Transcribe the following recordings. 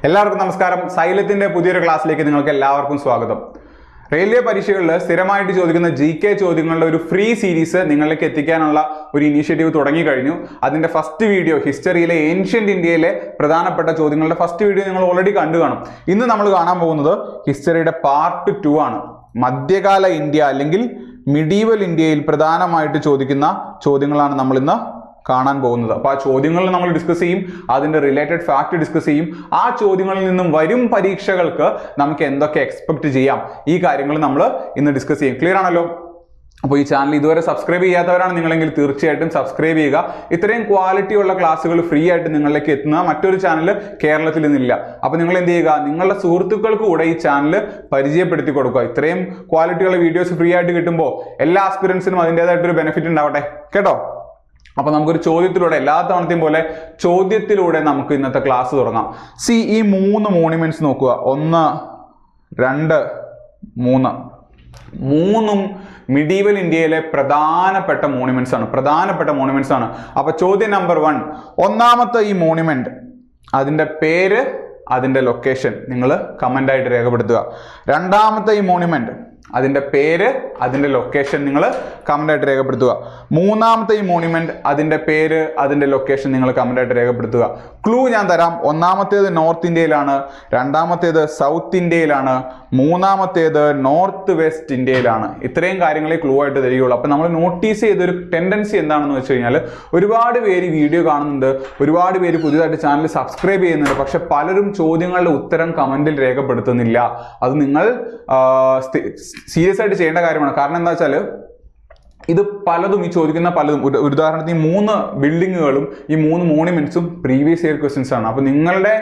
എല്ലാവർക്കും നമസ്കാരം. സൈലത്തിന്റെ പുതിയൊരു ക്ലാസ്സിലേക്ക് നിങ്ങൾക്ക് എല്ലാവർക്കും സ്വാഗതം. റെയിൽവേ പരീക്ഷകളിൽ സ്ഥിരമായിട്ട് ചോദിക്കുന്ന GK ചോദ്യങ്ങളുടെ ഒരു ഫ്രീ സീരീസ് നിങ്ങളിലേക്ക് എത്തിക്കാനുള്ള ഒരു ഇനീഷ്യേറ്റീവ് തുടങ്ങിക്കഴിഞ്ഞു. അതിന്റെ ഫസ്റ്റ് വീഡിയോ ഹിസ്റ്ററിയിലെ ഏൻഷ്യന്റ് ഇന്ത്യയിലെ പ്രധാനപ്പെട്ട ചോദ്യങ്ങളുടെ ഫസ്റ്റ് വീഡിയോ നിങ്ങൾ ഓൾറെഡി കണ്ടു കാണും. ഇന്ന് നമ്മൾ കാണാൻ പോകുന്നത് ഹിസ്റ്ററിയുടെ പാർട്ട് 2 ആണ്. മധ്യകാല ഇന്ത്യ അല്ലെങ്കിൽ മിഡീവൽ ഇന്ത്യയിൽ പ്രധാനമായിട്ട് ചോദിക്കുന്ന ചോദ്യങ്ങളാണ് നമ്മൾ ഇന്ന് കാണാൻ പോകുന്നത്. അപ്പോൾ ആ ചോദ്യങ്ങളിൽ നമ്മൾ ഡിസ്കസ് ചെയ്യും, അതിന്റെ റിലേറ്റഡ് ഫാക്ട് ഡിസ്കസ് ചെയ്യും. ആ ചോദ്യങ്ങളിൽ നിന്നും വരും പരീക്ഷകൾക്ക് നമുക്ക് എന്തൊക്കെ എക്സ്പെക്ട് ചെയ്യാം, ഈ കാര്യങ്ങൾ നമ്മൾ ഇന്ന് ഡിസ്കസ് ചെയ്യും. ക്ലിയർ ആണല്ലോ? അപ്പോൾ ഈ ചാനൽ ഇതുവരെ സബ്സ്ക്രൈബ് ചെയ്യാത്തവരാണ് നിങ്ങളെങ്കിൽ തീർച്ചയായിട്ടും സബ്സ്ക്രൈബ് ചെയ്യുക. ഇത്രയും ക്വാളിറ്റി ഉള്ള ക്ലാസ്സുകൾ ഫ്രീ ആയിട്ട് നിങ്ങളിലേക്ക് എത്തുന്ന മറ്റൊരു ചാനൽ കേരളത്തിൽ നിന്നില്ല. അപ്പോൾ നിങ്ങൾ എന്ത് ചെയ്യുക, നിങ്ങളുടെ സുഹൃത്തുക്കൾക്ക് കൂടെ ഈ ചാനൽ പരിചയപ്പെടുത്തി കൊടുക്കുക. ഇത്രയും ക്വാളിറ്റിയുള്ള വീഡിയോസ് ഫ്രീ ആയിട്ട് കിട്ടുമ്പോൾ എല്ലാ ആസ്പിറൻസിനും അതിൻ്റെതായിട്ടൊരു ബെനിഫിറ്റ് ഉണ്ടാവട്ടെ കേട്ടോ. അപ്പൊ നമുക്കൊരു ചോദ്യത്തിലൂടെ, എല്ലാ തവണത്തെയും പോലെ ചോദ്യത്തിലൂടെ നമുക്ക് ഇന്നത്തെ ക്ലാസ് തുടങ്ങാം. ഈ 3 മോണ്യുമെന്റ്സ് നോക്കുക. 1, 2, 3. മൂന്നും മിഡീവൽ ഇന്ത്യയിലെ പ്രധാനപ്പെട്ട മോണ്യുമെന്റ്സ് ആണ്. അപ്പൊ ചോദ്യം നമ്പർ 1, ഒന്നാമത്തെ ഈ മോണ്യുമെന്റ്, അതിന്റെ പേര്, അതിന്റെ ലൊക്കേഷൻ നിങ്ങൾ കമന്റ് ആയിട്ട് രേഖപ്പെടുത്തുക. രണ്ടാമത്തെ ഈ മോണ്യുമെന്റ്, അതിന്റെ പേര്, അതിന്റെ ലൊക്കേഷൻ നിങ്ങൾ കമന്റ് ആയിട്ട് രേഖപ്പെടുത്തുക. മൂന്നാമത്തെ ഈ മോണ്യുമെന്റ്, അതിന്റെ പേര്, അതിന്റെ ലൊക്കേഷൻ നിങ്ങൾ കമന്റ് ആയിട്ട് രേഖപ്പെടുത്തുക. ക്ലൂ ഞാൻ തരാം. ഒന്നാമത്തേത് നോർത്ത് ഇന്ത്യയിലാണ്, രണ്ടാമത്തേത് സൗത്ത് ഇന്ത്യയിലാണ്, മൂന്നാമത്തേത് നോർത്ത് വെസ്റ്റ് ഇന്ത്യയിലാണ്. ഇത്രയും കാര്യങ്ങളെ ക്ലൂ ആയിട്ട് തരികയുള്ളൂ. അപ്പൊ നമ്മൾ നോട്ടീസ് ചെയ്തൊരു ടെൻഡൻസി എന്താണെന്ന് വെച്ച് കഴിഞ്ഞാൽ, ഒരുപാട് പേര് വീഡിയോ കാണുന്നുണ്ട്, ഒരുപാട് പേര് പുതിയതായിട്ട് ചാനൽ സബ്സ്ക്രൈബ് ചെയ്യുന്നുണ്ട്, പക്ഷെ പലരും ചോദ്യങ്ങളുടെ ഉത്തരം കമന്റിൽ രേഖപ്പെടുത്തുന്നില്ല. അത് നിങ്ങൾ സീരിയസ് ആയിട്ട് ചെയ്യേണ്ട കാര്യമാണ്. കാരണം എന്താ വെച്ചാൽ, ഇത് പലതും, ഈ ചോദിക്കുന്ന പലതും, ഉദാഹരണത്തിന് 3 ബിൽഡിങ്ങുകളും ഈ 3 മോണ്യുമെന്റ്സും പ്രീവിയസ് ഇയർ ക്വസ്റ്റ്യൻസ് ആണ്. അപ്പൊ നിങ്ങളുടെ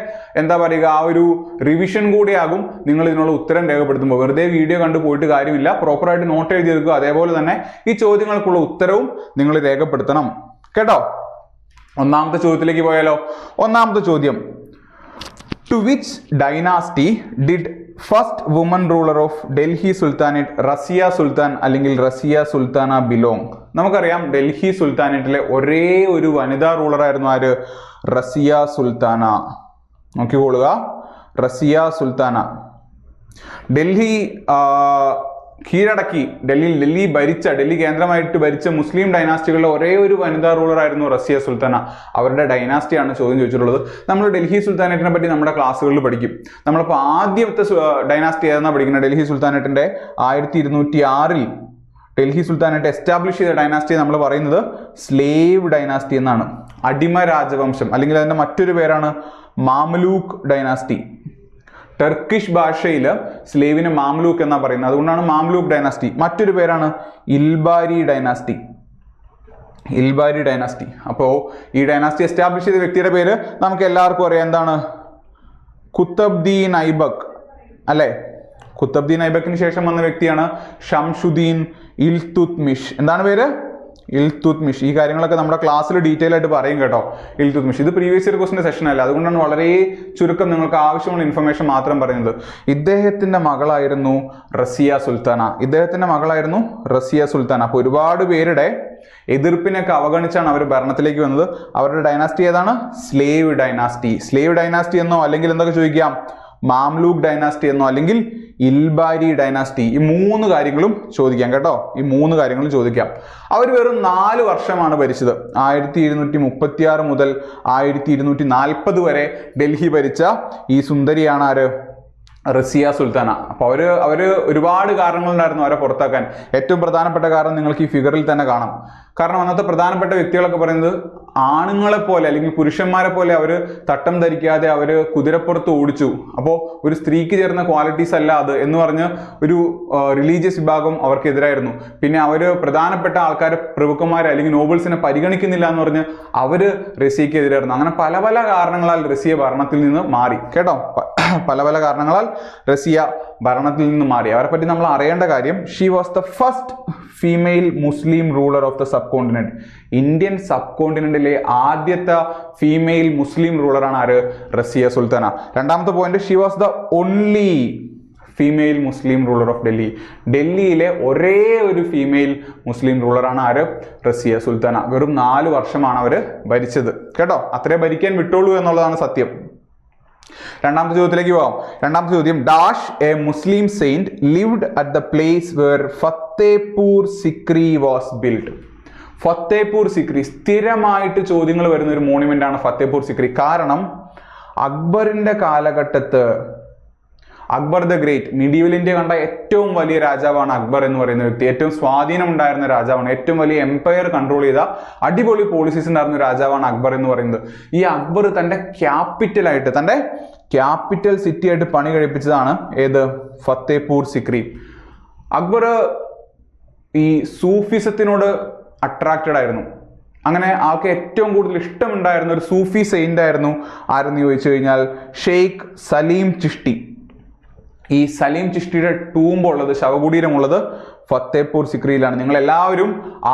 എന്താ പറയുക, ആ ഒരു റിവിഷൻ കൂടിയാകും നിങ്ങൾ ഇതിനുള്ള ഉത്തരം രേഖപ്പെടുത്തുമ്പോൾ. വെറുതെ വീഡിയോ കണ്ടു പോയിട്ട് കാര്യമില്ല, പ്രോപ്പറായിട്ട് നോട്ട് എഴുതിയെടുക്കുക. അതേപോലെ തന്നെ ഈ ചോദ്യങ്ങൾക്കുള്ള ഉത്തരവും നിങ്ങൾ രേഖപ്പെടുത്തണം കേട്ടോ. ഒന്നാമത്തെ ചോദ്യത്തിലേക്ക് പോയാലോ. ഒന്നാമത്തെ ചോദ്യം, to which dynasty did first woman ruler of Delhi sultanate Razia Sultan അല്ലെങ്കിൽ റസിയ സുൽത്താന ബിലോങ്? നമുക്കറിയാം, ഡൽഹി സുൽത്താനേറ്റിലെ ഒരേ ഒരു വനിതാ റൂളറായിരുന്നു ആര്? റസിയ സുൽത്താന. നോക്കിക്കൊള്ളുക, റസിയ സുൽത്താന. ഡൽഹി കീഴടക്കി, ഡൽഹി കേന്ദ്രമായിട്ട് ഭരിച്ച മുസ്ലിം ഡൈനാസ്റ്റികളിലെ ഒരേ ഒരു വനിതാ റൂളർ ആയിരുന്നു റസിയ സുൽത്താന. അവരുടെ ഡൈനാസ്റ്റിയാണ് ചോദ്യം ചോദിച്ചിട്ടുള്ളത്. നമ്മൾ ഡൽഹി സുൽത്താനേറ്റിനെ പറ്റി നമ്മുടെ ക്ലാസ്സുകളിൽ പഠിക്കും. നമ്മളിപ്പോൾ ആദ്യത്തെ ഡൈനാസ്റ്റി ഏതെന്നാണ് പഠിക്കുന്നത്? ഡൽഹി സുൽത്താനേറ്റിന്റെ 1206 ഡൽഹി സുൽത്താനേറ്റ് എസ്റ്റാബ്ലിഷ് ചെയ്ത ഡൈനാസ്റ്റിയെ നമ്മൾ പറയുന്നത് സ്ലേവ് ഡൈനാസ്റ്റി എന്നാണ്. അടിമ രാജവംശം, അല്ലെങ്കിൽ അതിന്റെ മറ്റൊരു പേരാണ് മാമലൂക്ക് ഡൈനാസ്റ്റി. ടർക്കിഷ് ഭാഷയിൽ സ്ലേവിന് മാംലൂക്ക് എന്നാ പറയുന്നത്, അതുകൊണ്ടാണ് മാംലൂക്ക് ഡൈനാസ്റ്റി. മറ്റൊരു പേരാണ് ഇൽബാരി ഡൈനാസ്റ്റി. അപ്പോ ഈ ഡൈനാസ്റ്റി എസ്റ്റാബ്ലിഷ് ചെയ്ത വ്യക്തിയുടെ പേര് നമുക്ക് എല്ലാവർക്കും അറിയാം. എന്താണ്? കുത്തബ്ദീൻ ഐബക്ക് അല്ലെ? കുത്തബ്ദീൻ ഐബക്കിന് ശേഷം വന്ന വ്യക്തിയാണ് ഷംസുദ്ദീൻ ഇൽതുത്മിഷ്. എന്താണ് പേര്? ഇൽതുത്മിഷ്. ഈ കാര്യങ്ങളൊക്കെ നമ്മുടെ ക്ലാസ്സിൽ ഡീറ്റെയിൽ ആയിട്ട് പറയും കേട്ടോ. ഇൽതുത്മിഷ് ഇത് പ്രീവിയസ് ഇയർ ക്വസ്റ്റിന്റെ സെഷൻ അല്ല, അതുകൊണ്ടാണ് വളരെ ചുരുക്കം നിങ്ങൾക്ക് ആവശ്യമുള്ള ഇൻഫർമേഷൻ മാത്രം പറയുന്നത്. ഇദ്ദേഹത്തിന്റെ മകളായിരുന്നു റസിയ സുൽത്താന. അപ്പൊ ഒരുപാട് പേരുടെ എതിർപ്പിനൊക്കെ അവഗണിച്ചാണ് അവർ ഭരണത്തിലേക്ക് വന്നത്. അവരുടെ ഡൈനാസ്റ്റി ഏതാണ്? സ്ലേവ് ഡൈനാസ്റ്റി എന്നോ, അല്ലെങ്കിൽ എന്തൊക്കെ ചോദിക്കാം, മാംലൂക്ക് ഡൈനാസ്റ്റി എന്നോ, അല്ലെങ്കിൽ ഇൽബാരി ഡൈനാസ്റ്റി. ഈ 3 കാര്യങ്ങളും ചോദിക്കാം കേട്ടോ. അവർ വെറും 4 വർഷമാണ് ഭരിച്ചത്. 1736 മുതൽ 1240 വരെ ഡൽഹി ഭരിച്ച ഈ സുന്ദരിയാണ് ആര്? റസിയ സുൽത്താന. അപ്പൊ അവര് ഒരുപാട് കാരണങ്ങളുണ്ടായിരുന്നു അവരെ പുറത്താക്കാൻ. ഏറ്റവും പ്രധാനപ്പെട്ട കാരണം നിങ്ങൾക്ക് ഈ ഫിഗറിൽ തന്നെ കാണാം. കാരണം അന്നത്തെ പ്രധാനപ്പെട്ട വ്യക്തികളൊക്കെ പറയുന്നത്, ആണുങ്ങളെ പോലെ അല്ലെങ്കിൽ പുരുഷന്മാരെ പോലെ അവര് തട്ടം ധരിക്കാതെ അവര് കുതിരപ്പുറത്ത് ഓടിച്ചു. അപ്പോൾ ഒരു സ്ത്രീക്ക് ചേർന്ന ക്വാളിറ്റീസ് അല്ല അത് എന്ന് പറഞ്ഞ് ഒരു റിലീജിയസ് വിഭാഗം അവർക്കെതിരായിരുന്നു. പിന്നെ അവര് പ്രധാനപ്പെട്ട ആൾക്കാരെ, പ്രഭുക്കന്മാരെ അല്ലെങ്കിൽ നോബിൾസിനെ പരിഗണിക്കുന്നില്ല എന്ന് പറഞ്ഞ് അവര് റസിയക്ക് എതിരായിരുന്നു. അങ്ങനെ പല പല കാരണങ്ങളാൽ റസിയ ഭരണത്തിൽ നിന്ന് മാറി കേട്ടോ. പല കാരണങ്ങളാൽ റസിയ ഭരണത്തിൽ നിന്ന് മാറി. അവരെ പറ്റി നമ്മൾ അറിയേണ്ട കാര്യം, she was the first female Muslim ruler of the subcontinent. Indian സബ് കോണ്ടിനെന്റിലെ ആദ്യത്തെ ഫീമെയിൽ മുസ്ലിം റൂളറാണ് ആര്? റസിയ സുൽത്താന. രണ്ടാമത്തെ point, she was the only female Muslim ruler of Delhi. ഡൽഹിയിലെ ഒരേ ഒരു ഫീമെയിൽ മുസ്ലിം റൂളറാണ് ആര്? റസിയ സുൽത്താന. വെറും 4 വർഷമാണ് അവർ ഭരിച്ചത് കേട്ടോ. അത്രേ ഭരിക്കാൻ വിട്ടോളൂ എന്നുള്ളതാണ് സത്യം. രണ്ടാമത്തെ ചോദ്യത്തിലേക്ക് പോകാം. രണ്ടാമത്തെ ചോദ്യം, dash a Muslim saint lived at the place where Fatehpur Sikri was build. Fatehpur Sikri, സ്ഥിരമായിട്ട് ചോദ്യങ്ങൾ വരുന്ന ഒരു മോണുമെന്റ് ആണ് ഫത്തേപൂർ സിക്രി. കാരണം അക്ബറിന്റെ കാലഘട്ടത്ത് Akbar the great, medieval India കണ്ട ഏറ്റവും വലിയ രാജാവാണ് അക്ബർ എന്ന് പറയുന്ന വ്യക്തി. ഏറ്റവും സ്വാധീനം ഉണ്ടായിരുന്ന രാജാവാണ്, ഏറ്റവും വലിയ എംപയർ കൺട്രോൾ ചെയ്ത അടിപൊളി പോളിസീസ് ഉണ്ടായിരുന്ന രാജാവാണ് അക്ബർ എന്ന് പറയുന്നത്. ഈ അക്ബർ തന്റെ ക്യാപിറ്റലായിട്ട്, തന്റെ ക്യാപിറ്റൽ സിറ്റി ആയിട്ട് പണി കഴിപ്പിച്ചതാണ് ഏത്? ഫത്തേപൂർ സിക്രി. അക്ബർ ഈ സൂഫിസത്തിനോട് അട്രാക്റ്റഡ് ആയിരുന്നു. അങ്ങനെ ആൾക്ക് ഏറ്റവും കൂടുതൽ ഇഷ്ടമുണ്ടായിരുന്ന ഒരു സൂഫി സെയിന്റ് ആയിരുന്നു ആരെന്ന് ചോദിച്ചു കഴിഞ്ഞാൽ ഷെയ്ഖ് സലീം ചിഷ്ടി. ഈ സലീം ചിഷ്ടിയുടെ ടൂമ്പുള്ളത്, ശവകുടീരമുള്ളത് ഫത്തേപൂർ സിക്രിയിലാണ്. നിങ്ങൾ എല്ലാവരും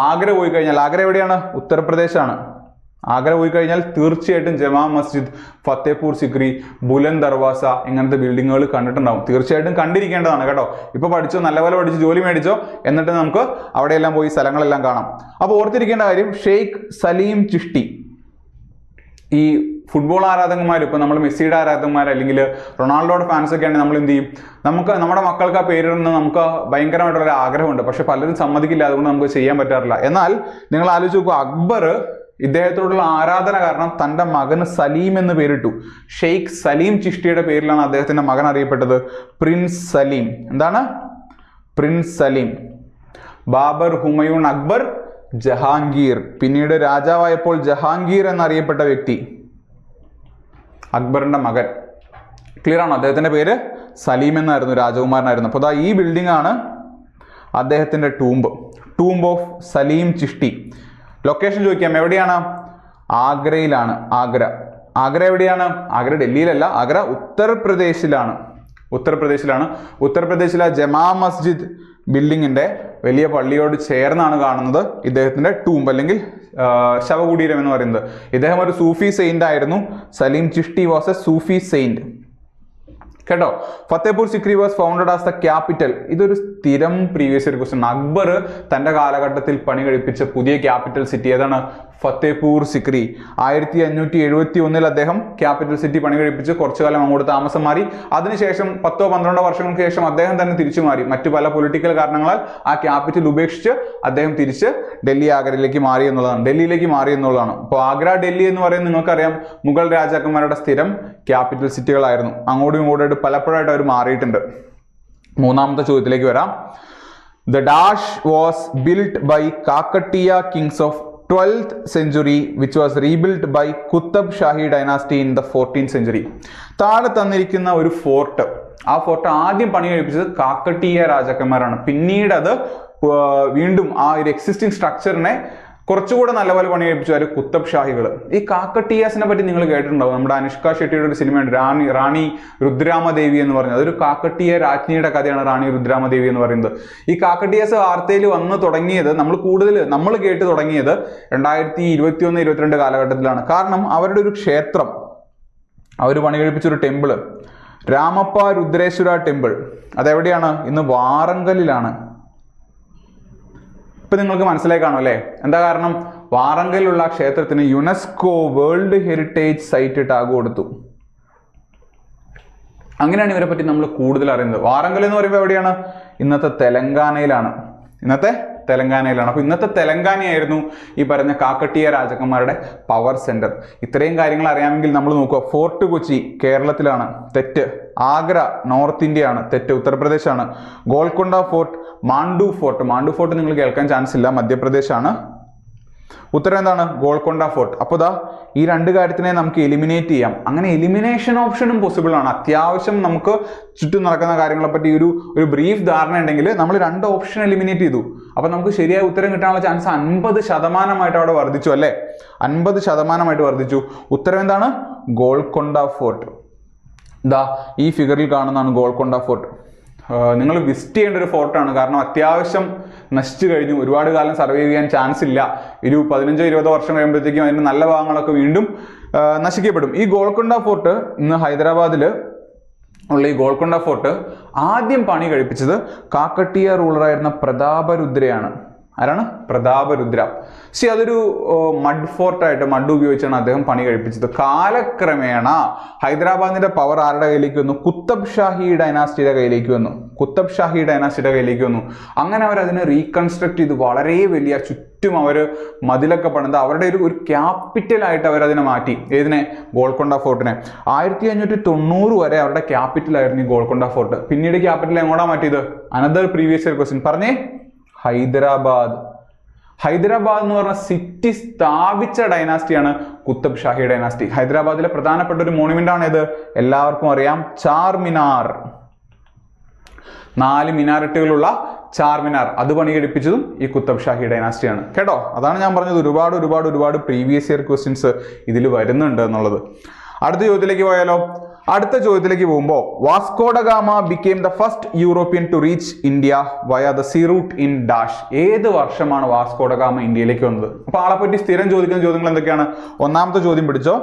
ആഗ്ര പോയി കഴിഞ്ഞാൽ, ആഗ്ര എവിടെയാണ്? ഉത്തർപ്രദേശാണ്. ആഗ്ര പോയി കഴിഞ്ഞാൽ തീർച്ചയായിട്ടും ജമാ മസ്ജിദ്, ഫത്തേപൂർ സിക്രി, ബുലന്ദ് ദർവാസ ഇങ്ങനത്തെ ബിൽഡിങ്ങുകൾ കണ്ടിട്ടുണ്ടാവും. തീർച്ചയായിട്ടും കണ്ടിരിക്കേണ്ടതാണ് കേട്ടോ. ഇപ്പൊ പഠിച്ചോ, നല്ലപോലെ പഠിച്ച് ജോലി മേടിച്ചോ, എന്നിട്ട് നമുക്ക് അവിടെയെല്ലാം പോയി സ്ഥലങ്ങളെല്ലാം കാണാം. അപ്പോൾ ഓർത്തിരിക്കേണ്ട കാര്യം, ഷെയ്ഖ് സലീം ചിഷ്ടി. ഈ ഫുട്ബോൾ ആരാധകന്മാർ, ഇപ്പൊ നമ്മൾ മെസ്സിയുടെ ആരാധകന്മാർ അല്ലെങ്കിൽ റൊണാൾഡോയുടെ ഫാൻസ് ഒക്കെ ആണെങ്കിൽ നമ്മൾ എന്ത് ചെയ്യും? നമുക്ക് നമ്മുടെ മക്കൾക്ക് ആ പേരിടുന്ന നമുക്ക് ഭയങ്കരമായിട്ടുള്ള ആഗ്രഹമുണ്ട്. പക്ഷെ പലരും സമ്മതിക്കില്ല, അതുകൊണ്ട് നമുക്ക് ചെയ്യാൻ പറ്റാറില്ല. എന്നാൽ നിങ്ങൾ ആലോചിച്ച് നോക്കുക, അക്ബർ ഇദ്ദേഹത്തോടുള്ള ആരാധന കാരണം തൻ്റെ മകന് സലീം എന്ന് പേരിട്ടു. ഷെയ്ഖ് സലീം ചിഷ്ടിയുടെ പേരിലാണ് അദ്ദേഹത്തിന്റെ മകൻ അറിയപ്പെട്ടത്, പ്രിൻസ് സലീം. എന്താണ്? പ്രിൻസ് സലീം. ബാബർ, ഹുമയൂൺ, അക്ബർ, ജഹാംഗീർ. പിന്നീട് രാജാവായപ്പോൾ ജഹാംഗീർ എന്നറിയപ്പെട്ട വ്യക്തി അക്ബറിന്റെ മകൻ. ക്ലിയർ ആണോ? അദ്ദേഹത്തിന്റെ പേര് സലീം എന്നായിരുന്നു, രാജകുമാരനായിരുന്നു. അപ്പോൾ ഈ ബിൽഡിംഗ് ആണ് അദ്ദേഹത്തിന്റെ ടൂംബ് ഓഫ് സലീം ചിഷ്ടി. ലൊക്കേഷൻ ചോദിക്കാം, എവിടെയാണ്? ആഗ്രയിലാണ്. ആഗ്ര എവിടെയാണ്? ആഗ്ര ഡൽഹിയിലല്ല, ആഗ്ര ഉത്തർപ്രദേശിലാണ്. ഉത്തർപ്രദേശിലെ ജമാ മസ്ജിദ് ബിൽഡിങ്ങിന്റെ വലിയ പള്ളിയോട് ചേർന്നാണ് കാണുന്നത് ഇദ്ദേഹത്തിന്റെ ടൂംബ് അല്ലെങ്കിൽ ശവകുടീരം എന്ന് പറയുന്നത്. ഇദ്ദേഹം ഒരു സൂഫി സെയിന്റ് ആയിരുന്നു. Salim Chishti was a Sufi saint. കേട്ടോ. Fatehpur Sikri was founded as the capital. ഇതൊരു സ്ഥിരം പ്രീവിയസ് ഇയർ ക്വസ്റ്റ്യൻ. അക്ബർ തന്റെ കാലഘട്ടത്തിൽ പണി കഴിപ്പിച്ച പുതിയ ക്യാപിറ്റൽ സിറ്റി ഏതാണ്? ഫത്തേപൂർ സിക്രി. 1571 അദ്ദേഹം ക്യാപിറ്റൽ സിറ്റി പണി കഴിപ്പിച്ച് കുറച്ചു കാലം അങ്ങോട്ട് താമസം മാറി. അതിനുശേഷം 10-12 വർഷങ്ങൾക്ക് ശേഷം അദ്ദേഹം തന്നെ തിരിച്ചു മാറി. മറ്റു പല പൊളിറ്റിക്കൽ കാരണങ്ങളാൽ ആ ക്യാപിറ്റൽ ഉപേക്ഷിച്ച് അദ്ദേഹം തിരിച്ച് ഡൽഹിയിലേക്ക് മാറി എന്നുള്ളതാണ്. അപ്പോൾ ആഗ്ര, ഡൽഹി എന്ന് പറയുന്നത് നിങ്ങൾക്കറിയാം, മുഗൾ രാജാക്കന്മാരുടെ സ്ഥിരം ക്യാപിറ്റൽ സിറ്റികളായിരുന്നു. അങ്ങോട്ടും ഇങ്ങോട്ടും പലപ്പോഴായിട്ട് അവർ മാറിയിട്ടുണ്ട്. മൂന്നാമത്തെ ചോദ്യത്തിലേക്ക് വരാം. The dash was built by Kakatiya kings of 12th century which was rebuilt by Qutb Shahi dynasty in the 14th century. താഴെ തന്നിരിക്കുന്ന ഒരു ഫോർട്ട്, ആ ഫോർട്ട് ആദ്യം പണി കഴിപ്പിച്ചത് കാക്കട്ടീയ രാജാക്കന്മാരാണ്. പിന്നീട് അത് വീണ്ടും ആ ഒരു എക്സിസ്റ്റിംഗ് സ്ട്രക്ചറിനെ കുറച്ചുകൂടെ നല്ലപോലെ പണി കഴിപ്പിച്ചു കുത്തബ് ഷാഹികൾ. ഈ കാക്കട്ടീയാസിനെ പറ്റി നിങ്ങൾ കേട്ടിട്ടുണ്ടാവും. നമ്മുടെ അനുഷ്ക ഷെട്ടിയുടെ ഒരു സിനിമയുണ്ട്, റാണി രുദ്രാമദേവി എന്ന് പറയുന്നത്. അതൊരു കാക്കട്ടീയ രാജ്ഞിയുടെ കഥയാണ് റാണി രുദ്രാമദേവി എന്ന് പറയുന്നത്. ഈ കാക്കട്ടീയാസ് വാർത്തയിൽ വന്ന് തുടങ്ങിയത്, നമ്മൾ കേട്ട് തുടങ്ങിയത് 2021-22 കാലഘട്ടത്തിലാണ്. കാരണം അവരുടെ ഒരു ക്ഷേത്രം, അവർ പണി കഴിപ്പിച്ചൊരു ടെമ്പിള്, രാമപ്പ രുദ്രേശ്വര ടെമ്പിൾ, അതെവിടെയാണ്? ഇന്ന് വാറങ്കലിലാണ്. ഇപ്പൊ നിങ്ങൾക്ക് മനസ്സിലായി കാണും അല്ലേ? എന്താ കാരണം? വാറങ്കലിലുള്ള ക്ഷേത്രത്തിന് UNESCO world heritage site tag കൊടുത്തു. അങ്ങനെയാണ് ഇവരെ പറ്റി നമ്മൾ കൂടുതൽ അറിയുന്നത്. വാറങ്കൽ എന്ന് പറയുമ്പോൾ എവിടെയാണ്? ഇന്നത്തെ തെലങ്കാനയിലാണ്. അപ്പൊ ഇന്നത്തെ തെലങ്കാനയായിരുന്നു ഈ പറഞ്ഞ കാക്കട്ടീയ രാജാക്കന്മാരുടെ പവർ സെന്റർ. ഇത്രയും കാര്യങ്ങൾ അറിയാമെങ്കിൽ നമ്മൾ നോക്കുക. ഫോർട്ട് കൊച്ചി കേരളത്തിലാണ്, തെറ്റ്. ആഗ്ര നോർത്ത് ഇന്ത്യ ആണ്, തെറ്റ്. ഉത്തർപ്രദേശാണ്. ഗോൾക്കൊണ്ട ഫോർട്ട്, മാണ്ഡു ഫോർട്ട് നിങ്ങൾ കേൾക്കാൻ ചാൻസ് ഇല്ല, മധ്യപ്രദേശാണ്. ഉത്തരം എന്താണ്? ഗോൾക്കൊണ്ട ഫോർട്ട്. അപ്പോൾ ഈ രണ്ട് കാര്യത്തിനെ നമുക്ക് എലിമിനേറ്റ് ചെയ്യാം. അങ്ങനെ എലിമിനേഷൻ ഓപ്ഷനും പോസിബിൾ ആണ്. അത്യാവശ്യം നമുക്ക് ചുറ്റും നടക്കുന്ന കാര്യങ്ങളെ പറ്റി ഒരു ബ്രീഫ് ധാരണ ഉണ്ടെങ്കിൽ നമ്മൾ 2 ഓപ്ഷൻ എലിമിനേറ്റ് ചെയ്തു. അപ്പൊ നമുക്ക് ശരിയായ ഉത്തരം കിട്ടാനുള്ള ചാൻസ് 50% അവിടെ വർദ്ധിച്ചു അല്ലേ? 50% വർദ്ധിച്ചു. ഉത്തരം എന്താണ്? ഗോൾക്കൊണ്ട ഫോർട്ട്. ഈ ഫിഗറിൽ കാണുന്നതാണ് ഗോൾക്കൊണ്ട ഫോർട്ട്. നിങ്ങൾ വിസിറ്റ് ചെയ്യേണ്ട ഒരു ഫോർട്ടാണ്. കാരണം അത്യാവശ്യം നശിച്ചു കഴിഞ്ഞു, ഒരുപാട് കാലം സർവൈവ് ചെയ്യാൻ ചാൻസ് ഇല്ല. ഒരു 15-20 വർഷം കഴിയുമ്പോഴത്തേക്കും അതിന്റെ നല്ല ഭാഗങ്ങളൊക്കെ വീണ്ടും നശിക്കപ്പെടും. ഈ ഗോൾക്കൊണ്ട ഫോർട്ട് ഇന്ന് ഹൈദരാബാദിൽ ഉള്ള ഈ ഗോൾക്കൊണ്ട ഫോർട്ട് ആദ്യം പണി കഴിപ്പിച്ചത് കാക്കട്ടീയ റൂളറായിരുന്ന പ്രതാപരുദ്രയാണ്. ആരാണ്? പ്രതാപരുദ്ര. അതൊരു മഡ് ഫോർട്ടായിട്ട് മഡ് ഉപയോഗിച്ചാണ് അദ്ദേഹം പണി കഴിപ്പിച്ചത്. കാലക്രമേണ ഹൈദരാബാദിന്റെ പവർ ആരുടെ കയ്യിലേക്ക് വന്നു? കുത്തബ് ഷാഹി ഡൈനാസ്റ്റിയുടെ കയ്യിലേക്ക് വന്നു. കുത്തബ് ഷാഹി ഡൈനാസ്റ്റിയുടെ കയ്യിലേക്ക് വന്നു. അങ്ങനെ അവർ അതിനെ റീകൺസ്ട്രക്ട് ചെയ്ത് വളരെ വലിയ ചുറ്റും അവർ മതിലൊക്കെ പണിത് അവരുടെ ഒരു ക്യാപിറ്റലായിട്ട് അവരതിനെ മാറ്റി. ഏതിനെ? ഗോൾക്കൊണ്ട ഫോർട്ടിനെ. 1590 വരെ അവരുടെ ക്യാപിറ്റലായിരുന്നു ഈ ഗോൾക്കൊണ്ട ഫോർട്ട്. പിന്നീട് ക്യാപിറ്റൽ എങ്ങോട്ടാ മാറ്റിയത്? അനദർ പ്രീവിയസ് ഇയർ ക്വസ്റ്റ്യൻ പറഞ്ഞേ. ഹൈദരാബാദ്. ഹൈദരാബാദ് എന്ന് പറഞ്ഞ സിറ്റി സ്ഥാപിച്ച ഡൈനാസ്റ്റിയാണ് കുത്തബ് ഷാഹി ഡൈനാസ്റ്റി. ഹൈദരാബാദിലെ പ്രധാനപ്പെട്ട ഒരു മോണുമെന്റ് ആണ് ഇത്, എല്ലാവർക്കും അറിയാം, ചാർമിനാർ. 4 മിനാരറ്റുകളുള്ള ചാർമിനാർ. അത് പണി കഴിപ്പിച്ചതും ഈ കുത്തബ് ഷാഹി ഡൈനാസ്റ്റിയാണ് കേട്ടോ. അതാണ് ഞാൻ പറഞ്ഞത്, ഒരുപാട് പ്രീവിയസ് ഇയർ ക്വസ്റ്റ്യൻസ് ഇതിൽ വരുന്നുണ്ട് എന്നുള്ളത്. അടുത്ത ചോദ്യത്തിലേക്ക് പോയാലോ? അടുത്ത ചോദ്യത്തിലേക്ക് പോകുമ്പോൾ Vasco da Gama became the first European to reach India via the sea route in dash. ഏത് വർഷമാണ് വാസ്കോ ഡ ഗാമ ഇന്ത്യയിലേക്ക് വന്നത്? അപ്പൊ ആളെപ്പറ്റി സ്ഥിരം ചോദിക്കുന്ന ചോദ്യങ്ങൾ എന്തൊക്കെയാണ്? ഒന്നാമത്തെ ചോദ്യം പിടിച്ചോ.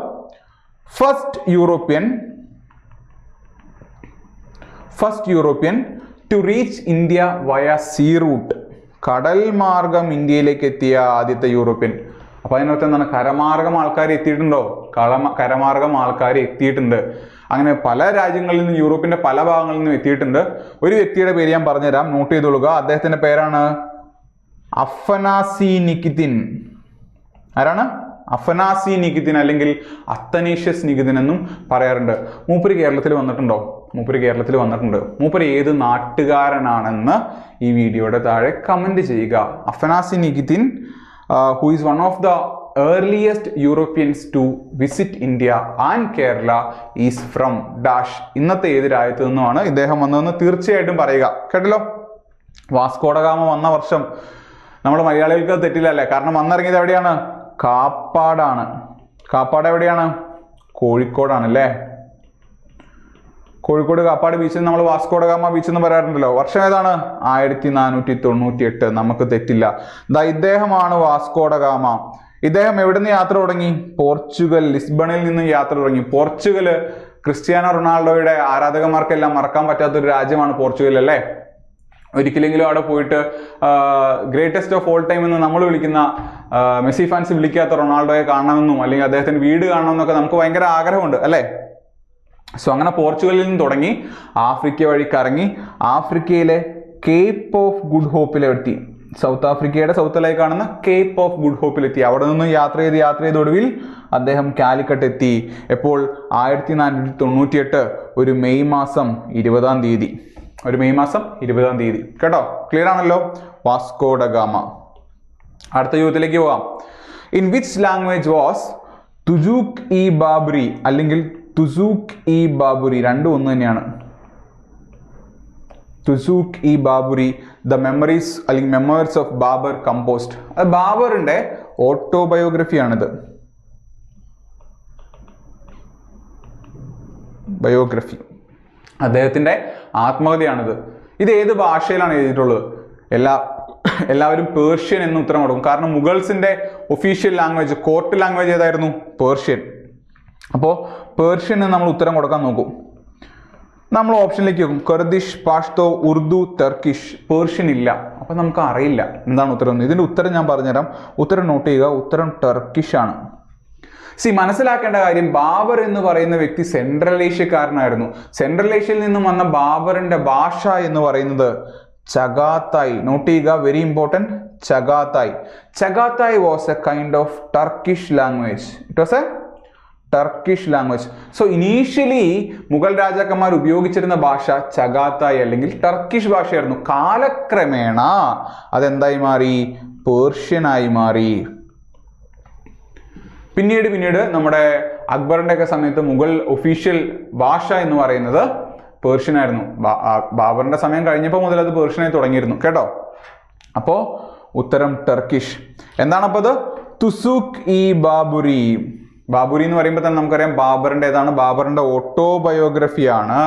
First European to reach India via sea route. കടൽ മാർഗം ഇന്ത്യയിലേക്ക് എത്തിയ ആദ്യത്തെ യൂറോപ്യൻ. അപ്പൊ അതിനർത്ഥം എന്താണ്? കരമാർഗം ആൾക്കാർ എത്തിയിട്ടുണ്ടോ? കരമാർഗം ആൾക്കാർ എത്തിയിട്ടുണ്ട്. അങ്ങനെ പല രാജ്യങ്ങളിൽ നിന്നും, യൂറോപ്പിന്റെ പല ഭാഗങ്ങളിൽ നിന്നും എത്തിയിട്ടുണ്ട്. ഒരു വ്യക്തിയുടെ പേര് ഞാൻ പറഞ്ഞുതരാം, നോട്ട് ചെയ്തോളുക. അദ്ദേഹത്തിന്റെ പേരാണ് അഫനാസി നികിതിൻ. ആരാണ്? അഫനാസി നികിതിൻ, അല്ലെങ്കിൽ അത്തനേഷ്യസ് നികിതിൻ എന്നും പറയാറുണ്ട്. മൂപ്പര് കേരളത്തിൽ വന്നിട്ടുണ്ടോ? മൂപ്പര് കേരളത്തിൽ വന്നിട്ടുണ്ട്. മൂപ്പര് ഏത് നാട്ടുകാരനാണെന്ന് ഈ വീഡിയോയുടെ താഴെ കമന്റ് ചെയ്യുക. അഫനാസി Nikitin who is one of the earliest Europeans to visit India and Kerala is from dash. ഇന്നത്തെ ഏത് രാജ്യത്ത് നിന്നുമാണ് ഇദ്ദേഹം വന്നതെന്ന് തീർച്ചയായിട്ടും പറയുക കേട്ടല്ലോ. വാസ്കോ ഡ ഗാമ വന്ന വർഷം നമ്മുടെ മലയാളികൾക്ക് തെറ്റില്ല അല്ലേ? കാരണം വന്നിറങ്ങിയത് എവിടെയാണ്? കാപ്പാടാണ്. കാപ്പാട് എവിടെയാണ്? കോഴിക്കോടാണ് അല്ലേ? കോഴിക്കോട് കാപ്പാട് ബീച്ചിൽ നമ്മൾ വാസ്കോ ഡ ഗാമ ബീച്ച് എന്ന് പറയാറുണ്ടല്ലോ. വർഷം ഏതാണ്? 1498. നമുക്ക് തെറ്റില്ല. ഇദ്ദേഹമാണ് വാസ്കോ ഡ ഗാമ. ഇദ്ദേഹം എവിടെ നിന്ന് യാത്ര തുടങ്ങി? പോർച്ചുഗൽ, ലിസ്ബണിൽ നിന്ന് യാത്ര തുടങ്ങി. പോർച്ചുഗല് ക്രിസ്ത്യാനോ റൊണാൾഡോയുടെ ആരാധകന്മാർക്കെല്ലാം മറക്കാൻ പറ്റാത്തൊരു രാജ്യമാണ് പോർച്ചുഗൽ അല്ലേ? ഒരിക്കലെങ്കിലും അവിടെ പോയിട്ട് ഗ്രേറ്റസ്റ്റ് ഓഫ് ഓൾ ടൈം എന്ന് നമ്മൾ വിളിക്കുന്ന മെസ്സി ഫാൻസ് വിളിക്കാത്ത റൊണാൾഡോയെ കാണണമെന്നും അല്ലെങ്കിൽ അദ്ദേഹത്തിന്റെ വീട് കാണണമെന്നൊക്കെ നമുക്ക് ഭയങ്കര ആഗ്രഹമുണ്ട് അല്ലേ? അങ്ങനെ പോർച്ചുഗലിൽ നിന്ന് തുടങ്ങി ആഫ്രിക്ക വഴി കറങ്ങി ആഫ്രിക്കയിലെ കേപ്പ് ഓഫ് ഗുഡ് ഹോപ്പിലെത്തി. സൗത്ത് ആഫ്രിക്കയുടെ സൗത്തിലായി കാണുന്ന കേപ്പ് ഓഫ് ഗുഡ് ഹോപ്പിലെത്തി. അവിടെ നിന്നും യാത്ര ചെയ്ത് ഒടുവിൽ അദ്ദേഹം കാലിക്കട്ട് എത്തി. എപ്പോൾ? 1498 ഒരു മെയ് മാസം 20-ാം തീയതി. ഒരു മെയ് മാസം 20-ാം തീയതി കേട്ടോ. ക്ലിയർ ആണല്ലോ? Vasco da Gama. അടുത്ത ചോദ്യത്തിലേക്ക് പോകാം. In which language was Tuzuk e Baburi അല്ലെങ്കിൽ തുസൂക്ക് ഇ ബാബുരി? രണ്ടും ഒന്ന് തന്നെയാണ്. തുസൂക്ക് ഇ ബാബുരി ദ മെമ്മറീസ് അല്ലെങ്കിൽ മെമ്മോയർസ് ഓഫ് ബാബർ കമ്പോസ്റ്റ്. അത് ബാബറിന്റെ ഓട്ടോബയോഗ്രഫിയാണിത്. ബയോഗ്രഫി, അദ്ദേഹത്തിന്റെ ആത്മകഥയാണിത്. ഇത് ഏത് ഭാഷയിലാണ് എഴുതിയിട്ടുള്ളത്? എല്ലാവരും പേർഷ്യൻ എന്ന് ഉത്തരം കൊടുക്കും. കാരണം മുഗൾസിന്റെ ഒഫീഷ്യൽ ലാംഗ്വേജ്, കോർട്ട് ലാംഗ്വേജ് ഏതായിരുന്നു? പേർഷ്യൻ. അപ്പോൾ പേർഷ്യന് നമ്മൾ ഉത്തരം കൊടുക്കാൻ നോക്കും. നമ്മൾ ഓപ്ഷനിലേക്ക് നോക്കും. കർദിഷ്, പാഷ്തോ, ഉറുദു, ടർക്കിഷ്. പേർഷ്യൻ ഇല്ല. അപ്പം നമുക്ക് അറിയില്ല എന്താണ് ഉത്തരം. ഇതിന്റെ ഉത്തരം ഞാൻ പറഞ്ഞുതരാം. ഉത്തരം നോട്ട് ചെയ്യുക. ഉത്തരം ടർക്കിഷ് ആണ്. മനസ്സിലാക്കേണ്ട കാര്യം, ബാബർ എന്ന് പറയുന്ന വ്യക്തി സെൻട്രൽ ഏഷ്യക്കാരനായിരുന്നു. സെൻട്രൽ ഏഷ്യയിൽ നിന്നും വന്ന ബാബറിന്റെ ഭാഷ എന്ന് പറയുന്നത് ചഗാത്തായ്. നോട്ട് ചെയ്യുക, very important. Chagatai. Chagatai was a kind of Turkish language. It was a Turkish language. Initially Mughal രാജാക്കന്മാർ ഉപയോഗിച്ചിരുന്ന ഭാഷ ചഗാത്തായ് അല്ലെങ്കിൽ ടർക്കിഷ് ഭാഷയായിരുന്നു. കാലക്രമേണ അതെന്തായി മാറി? പേർഷ്യനായി മാറി. പിന്നീട് നമ്മുടെ അക്ബറിന്റെ ഒക്കെ സമയത്ത് മുഗൾ ഒഫീഷ്യൽ ഭാഷ എന്ന് പറയുന്നത് പേർഷ്യൻ ആയിരുന്നു. ബാബറിന്റെ സമയം കഴിഞ്ഞപ്പോൾ മുതൽ അത് പേർഷ്യനായി തുടങ്ങിയിരുന്നു കേട്ടോ. അപ്പോ ഉത്തരം ടർക്കിഷ്. എന്താണപ്പോ അത്? തുസൂക്ക് ഇ ബാബുരി. ബാബുരി എന്ന് പറയുമ്പോൾ തന്നെ നമുക്കറിയാം ബാബറിന്റെ ഏതാണ്? ബാബറിന്റെ ഓട്ടോബയോഗ്രഫിയാണ്.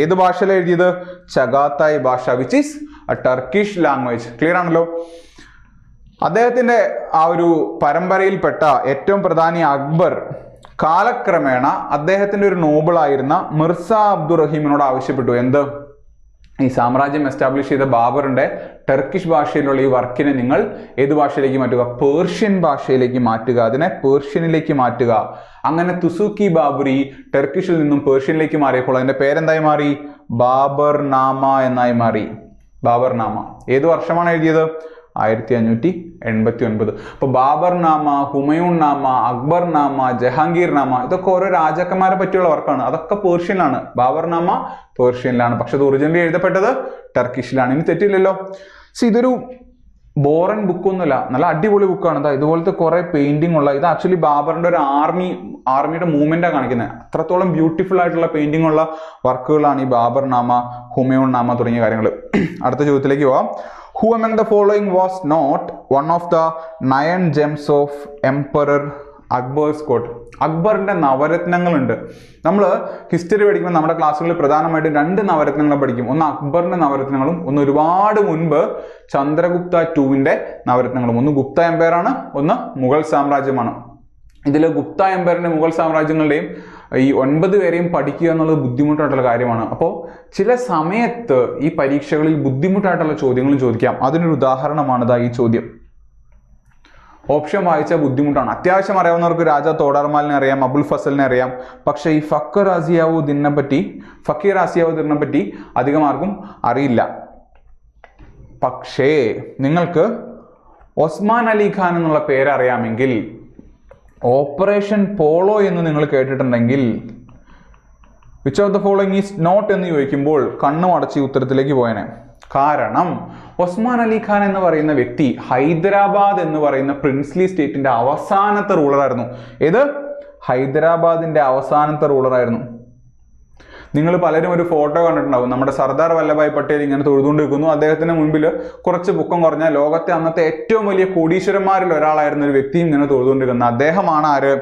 ഏത് ഭാഷയിൽ എഴുതിയത്? ചഗാത്തായ് ഭാഷ, which is A Turkish language. Clear ആണല്ലോ? അദ്ദേഹത്തിന്റെ ആ ഒരു പരമ്പരയിൽപ്പെട്ട ഏറ്റവും പ്രധാനി അക്ബർ കാലക്രമേണ അദ്ദേഹത്തിന്റെ ഒരു നോബിളായിരുന്ന മിർസ അബ്ദുറഹീമിനോട് ആവശ്യപ്പെട്ടു. എന്ത്? ഈ സാമ്രാജ്യം എസ്റ്റാബ്ലിഷ് ചെയ്ത ബാബറിന്റെ ടർക്കിഷ് ഭാഷയിലുള്ള ഈ വർക്കിനെ നിങ്ങൾ ഏത് ഭാഷയിലേക്ക് മാറ്റുക? പേർഷ്യൻ ഭാഷയിലേക്ക് മാറ്റുക, അതിനെ പേർഷ്യനിലേക്ക് മാറ്റുക. അങ്ങനെ തുസുക്കി ബാബറി ടർക്കിഷിൽ നിന്നും പേർഷ്യനിലേക്ക് മാറിയപ്പോൾ അതിന്റെ പേരെന്തായി മാറി? ബാബർനാമ എന്നായി മാറി. ബാബർനാമ ഏത് വർഷമാണ് എഴുതിയത്? 1589. അപ്പൊ ബാബർനാമ, ഹുമയൂൺ നാമ, അക്ബർ നാമ, ജഹാംഗീർ നാമ, ഇതൊക്കെ ഓരോ രാജാക്കന്മാരെ പറ്റിയുള്ള വർക്കാണ്. അതൊക്കെ പേർഷ്യനിലാണ്. ബാബർനാമ പേർഷ്യനിലാണ്, പക്ഷെ അത് ഒറിജിനലി എഴുതപ്പെട്ടത് ടർക്കിഷിലാണ്. ഇനി തെറ്റില്ലല്ലോ. ഇതൊരു ബോറൻ ബുക്കൊന്നുമല്ല, നല്ല അടിപൊളി ബുക്കാണ്. ഇതുപോലത്തെ കുറെ പെയിന്റിംഗ് ഉള്ള, ഇത് ആക്ച്വലി ബാബറിന്റെ ഒരു ആർമിയുടെ മൂവ്മെന്റാണ് കാണിക്കുന്നത്. അത്രത്തോളം ബ്യൂട്ടിഫുൾ ആയിട്ടുള്ള പെയിന്റിംഗ് ഉള്ള വർക്കുകളാണ് ഈ ബാബർനാമ, ഹുമയൂൺ നാമ തുടങ്ങിയ കാര്യങ്ങൾ. അടുത്ത ചോദ്യത്തിലേക്ക് പോവാം. Who among the following was not one of the 9 gems of Emperor Akbar's court? അക്ബറിന്റെ നവരത്നങ്ങളുണ്ട്. നമ്മൾ ഹിസ്റ്ററി പഠിക്കുമ്പോൾ നമ്മുടെ ക്ലാസ്സുകളിൽ പ്രധാനമായിട്ടും 2 നവരത്നങ്ങളെ പഠിക്കും. ഒന്ന് അക്ബറിന്റെ നവരത്നങ്ങളും, ഒന്ന് ഒരുപാട് മുൻപ് ചന്ദ്രഗുപ്ത II നവരത്നങ്ങളും. ഒന്ന് ഗുപ്ത എംപയർ ആണ്, ഒന്ന് മുഗൾ സാമ്രാജ്യമാണ്. ഇതിൽ ഗുപ്ത എംപയറിന്റെ മുഗൾ സാമ്രാജ്യങ്ങളുടെയും ഈ 9 പേരെയും പഠിക്കുക എന്നുള്ളത് ബുദ്ധിമുട്ടായിട്ടുള്ള കാര്യമാണ്. അപ്പോൾ ചില സമയത്ത് ഈ പരീക്ഷകളിൽ ബുദ്ധിമുട്ടായിട്ടുള്ള ചോദ്യങ്ങളും ചോദിക്കാം. അതിനൊരു ഉദാഹരണമാണ് ഈ ചോദ്യം. ഓപ്ഷൻ വായിച്ചാൽ ബുദ്ധിമുട്ടാണ്. അത്യാവശ്യം അറിയാവുന്നവർക്ക് രാജാ തോഡർമാലിനെ അറിയാം, അബുൽ ഫസലിനെ അറിയാം. പക്ഷെ ഈ ഫക്കീർ ആസിയാവുദ്ദീനെ പറ്റി അധികം ആർക്കും അറിയില്ല. പക്ഷേ നിങ്ങൾക്ക് ഒസ്മാൻ അലി ഖാൻ എന്നുള്ള പേര് അറിയാമെങ്കിൽ, ഓപ്പറേഷൻ പോളോ എന്ന് നിങ്ങൾ കേട്ടിട്ടുണ്ടെങ്കിൽ, which of the following is not എന്ന് ചോദിക്കുമ്പോൾ കണ്ണും അടച്ച് ഉത്തരത്തിലേക്ക് പോയനെ. കാരണം ഒസ്മാൻ അലി ഖാൻ എന്ന് പറയുന്ന വ്യക്തി ഹൈദരാബാദ് എന്ന് പറയുന്ന പ്രിൻസ്ലി സ്റ്റേറ്റിന്റെ അവസാനത്തെ റൂളറായിരുന്നു. ഏത്? ഹൈദരാബാദിന്റെ അവസാനത്തെ റൂളറായിരുന്നു. നിങ്ങൾ പലരും ഒരു ഫോട്ടോ കണ്ടിട്ടുണ്ടാവും. നമ്മുടെ സർദാർ വല്ലഭായ് പട്ടേൽ ഇങ്ങനെ തൊഴുതുകൊണ്ട് നിൽക്കുന്നു. അദ്ദേഹത്തിന് മുൻപിൽ കുറച്ച് പൊക്കം കുറഞ്ഞ ലോകത്തെ അന്നത്തെ ഏറ്റവും വലിയ കോടീശ്വരന്മാരിൽ ഒരാളായിരുന്ന ഒരു വ്യക്തിയും ഇങ്ങനെ തൊഴുതുകൊണ്ടിരിക്കുന്നത്. അദ്ദേഹമാണ് ആര്?